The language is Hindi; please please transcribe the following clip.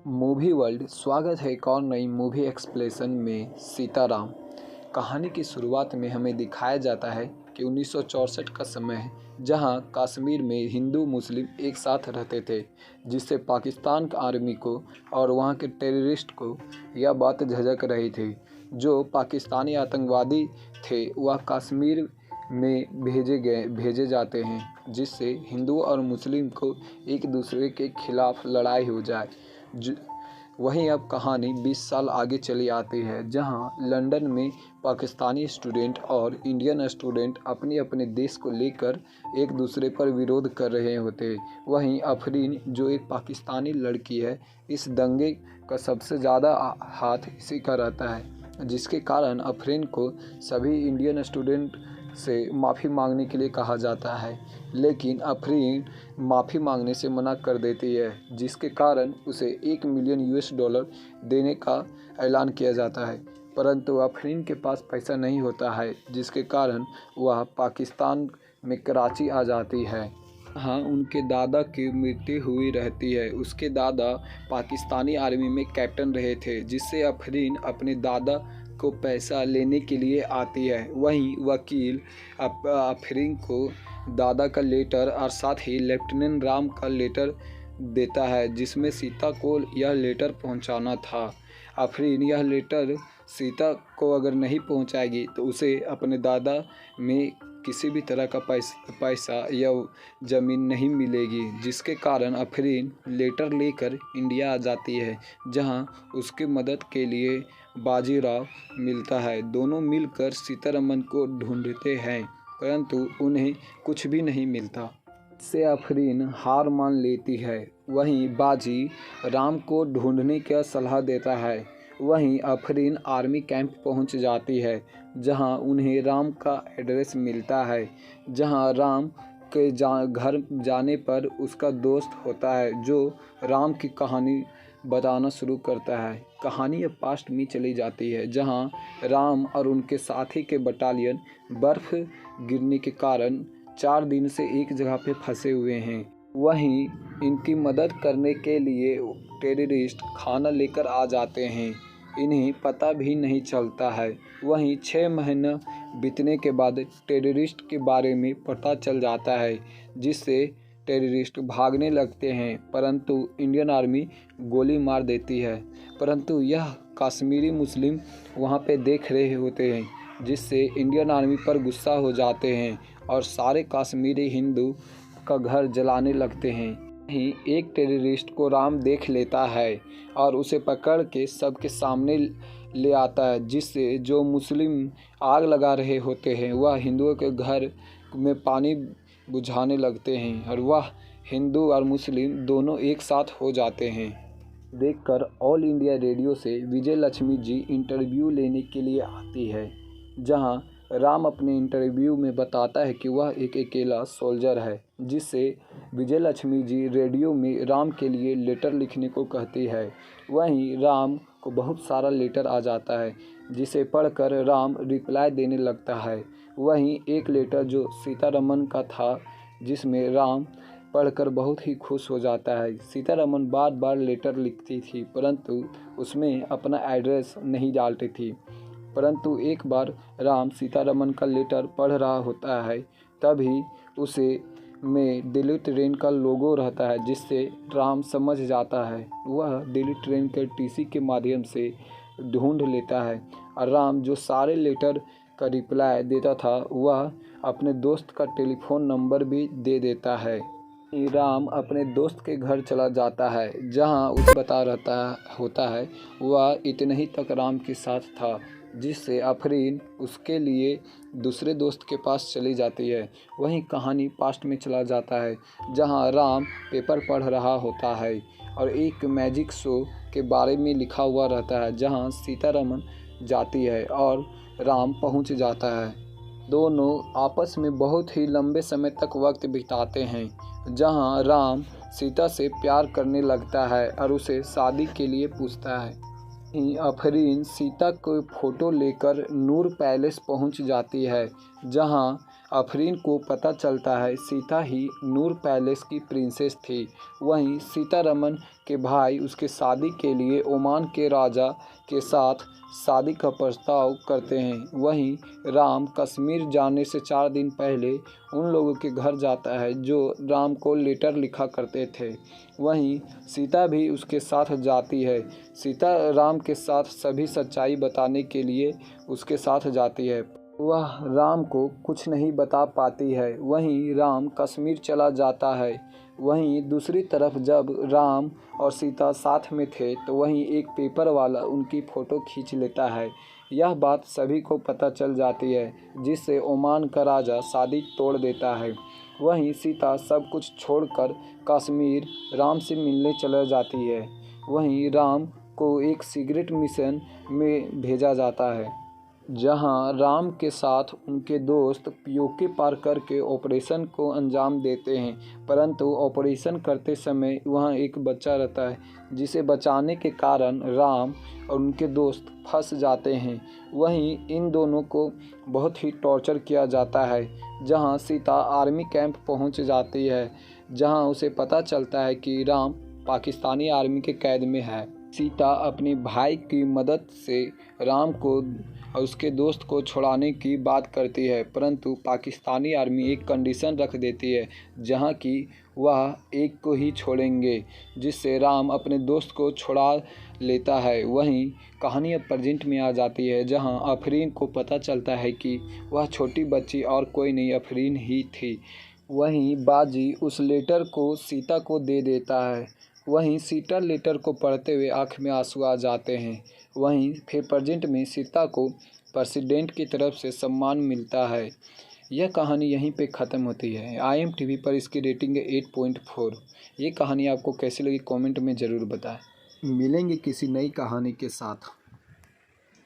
मूवी वर्ल्ड स्वागत है एक और नई मूवी एक्सप्लेनेशन में। सीताराम कहानी की शुरुआत में हमें दिखाया जाता है कि 1964 का समय है, जहां कश्मीर में हिंदू मुस्लिम एक साथ रहते थे, जिससे पाकिस्तान आर्मी को और वहां के टेररिस्ट को यह बात झिझक रही थी। जो पाकिस्तानी आतंकवादी थे वह कश्मीर में भेजे जाते हैं, जिससे हिंदू और मुस्लिम को एक दूसरे के खिलाफ लड़ाई हो जाए। वहीं अब कहानी 20 साल आगे चली आती है, जहां लंदन में पाकिस्तानी स्टूडेंट और इंडियन स्टूडेंट अपने अपने देश को लेकर एक दूसरे पर विरोध कर रहे होते। वहीं अफरीन जो एक पाकिस्तानी लड़की है, इस दंगे का सबसे ज़्यादा हाथ इसी का रहता है, जिसके कारण अफरीन को सभी इंडियन स्टूडेंट से माफ़ी मांगने के लिए कहा जाता है, लेकिन अफरीन माफ़ी मांगने से मना कर देती है, जिसके कारण उसे $1 मिलियन देने का ऐलान किया जाता है। परंतु अफरीन के पास पैसा नहीं होता है, जिसके कारण वह पाकिस्तान में कराची आ जाती है। हाँ, उनके दादा की मृत्यु हुई रहती है। उसके दादा पाकिस्तानी आर्मी में कैप्टन रहे थे, जिससे अफरीन अपने दादा को पैसा लेने के लिए आती है। वहीं वकील अफरीन को दादा का लेटर और साथ ही लेफ्टिनेंट राम का लेटर देता है, जिसमें सीता को यह लेटर पहुंचाना था। अफरीन यह लेटर सीता को अगर नहीं पहुंचाएगी तो उसे अपने दादा में किसी भी तरह का पैसा या ज़मीन नहीं मिलेगी, जिसके कारण अफरीन लेटर लेकर इंडिया आ जाती है, जहां उसकी मदद के लिए बाजीराव मिलता है। दोनों मिलकर सीतारमन को ढूंढते हैं, परंतु उन्हें कुछ भी नहीं मिलता। इससे अफरीन हार मान लेती है। वहीं बाजी राम को ढूंढने की सलाह देता है। वहीं अफरीन आर्मी कैंप पहुंच जाती है, जहां उन्हें राम का एड्रेस मिलता है। जहां राम के घर जाने पर उसका दोस्त होता है, जो राम की कहानी बताना शुरू करता है। कहानी अब पास्ट में चली जाती है, जहां राम और उनके साथी के बटालियन बर्फ़ गिरने के कारण 4 दिन से एक जगह पे फंसे हुए हैं। वहीं इनकी मदद करने के लिए टेररिस्ट खाना लेकर आ जाते हैं, इन्हें पता भी नहीं चलता है। वहीं 6 महीना बीतने के बाद टेररिस्ट के बारे में पता चल जाता है, जिससे टेररिस्ट भागने लगते हैं, परंतु इंडियन आर्मी गोली मार देती है। परंतु यह कश्मीरी मुस्लिम वहां पे देख रहे होते हैं, जिससे इंडियन आर्मी पर गुस्सा हो जाते हैं और सारे कश्मीरी हिंदू का घर जलाने लगते हैं। ही एक टेररिस्ट को राम देख लेता है और उसे पकड़ के सबके सामने ले आता है, जिससे जो मुस्लिम आग लगा रहे होते हैं वह हिंदुओं के घर में पानी बुझाने लगते हैं, और वह हिंदू और मुस्लिम दोनों एक साथ हो जाते हैं। देखकर ऑल इंडिया रेडियो से विजय लक्ष्मी जी इंटरव्यू लेने के लिए आती है, जहां राम अपने इंटरव्यू में बताता है कि वह एक अकेला सोल्जर है, जिससे विजय लक्ष्मी जी रेडियो में राम के लिए लेटर लिखने को कहती है। वहीं राम को बहुत सारा लेटर आ जाता है, जिसे पढ़कर राम रिप्लाई देने लगता है। वहीं एक लेटर जो सीतारमन का था, जिसमें राम पढ़कर बहुत ही खुश हो जाता है। सीतारमन बार बार लेटर लिखती थी, परंतु उसमें अपना एड्रेस नहीं डालती थी। परंतु एक बार राम सीतारमन का लेटर पढ़ रहा होता है, तभी उसे में दिल्ली ट्रेन का लोगो रहता है, जिससे राम समझ जाता है। वह दिल्ली ट्रेन के टीसी के माध्यम से ढूंढ लेता है, और राम जो सारे लेटर का रिप्लाई देता था वह अपने दोस्त का टेलीफोन नंबर भी दे देता है। राम अपने दोस्त के घर चला जाता है, जहां उसे बता रहता होता है वह इतने ही तक राम के साथ था, जिससे अफरीन उसके लिए दूसरे दोस्त के पास चली जाती है। वहीं कहानी पास्ट में चला जाता है, जहां राम पेपर पढ़ रहा होता है और एक मैजिक शो के बारे में लिखा हुआ रहता है, जहां सीतारमन जाती है और राम पहुंच जाता है। दोनों आपस में बहुत ही लंबे समय तक वक्त बिताते हैं, जहां राम सीता से प्यार करने लगता है और उसे शादी के लिए पूछता है। अफरीन सीता को फ़ोटो लेकर नूर पैलेस पहुंच जाती है, जहां आफरीन को पता चलता है सीता ही नूर पैलेस की प्रिंसेस थी। वहीं सीतारमन के भाई उसके शादी के लिए ओमान के राजा के साथ शादी का प्रस्ताव करते हैं। वहीं राम कश्मीर जाने से 4 दिन पहले उन लोगों के घर जाता है जो राम को लेटर लिखा करते थे। वहीं सीता भी उसके साथ जाती है। सीता राम के साथ सभी सच्चाई बताने के लिए उसके साथ जाती है। वह राम को कुछ नहीं बता पाती है। वहीं राम कश्मीर चला जाता है। वहीं दूसरी तरफ जब राम और सीता साथ में थे तो वहीं एक पेपर वाला उनकी फ़ोटो खींच लेता है। यह बात सभी को पता चल जाती है, जिससे ओमान का राजा शादी तोड़ देता है। वहीं सीता सब कुछ छोड़कर कश्मीर राम से मिलने चला जाती है। वहीं राम को एक सीक्रेट मिशन में भेजा जाता है, जहां राम के साथ उनके दोस्त पीओके पार करके ऑपरेशन को अंजाम देते हैं। परंतु ऑपरेशन करते समय वहां एक बच्चा रहता है, जिसे बचाने के कारण राम और उनके दोस्त फंस जाते हैं। वहीं इन दोनों को बहुत ही टॉर्चर किया जाता है। जहां सीता आर्मी कैंप पहुंच जाती है, जहां उसे पता चलता है कि राम पाकिस्तानी आर्मी के कैद में है। सीता अपने भाई की मदद से राम को और उसके दोस्त को छुड़ाने की बात करती है, परंतु पाकिस्तानी आर्मी एक कंडीशन रख देती है, जहां कि वह एक को ही छोड़ेंगे, जिससे राम अपने दोस्त को छुड़ा लेता है। वहीं कहानी अब प्रेजेंट में आ जाती है, जहां आफरीन को पता चलता है कि वह छोटी बच्ची और कोई नहीं आफरीन ही थी। वहीं बाजी उस लेटर को सीता को दे देता है। वहीं सीता लेटर को पढ़ते हुए आँख में आंसू आ जाते हैं। वहीं फिर प्रेजेंट में सीता को प्रेसिडेंट की तरफ से सम्मान मिलता है। यह कहानी यहीं पे ख़त्म होती है। IMDb पर इसकी रेटिंग है 8.4। ये कहानी आपको कैसी लगी कमेंट में ज़रूर बताएं। मिलेंगे किसी नई कहानी के साथ।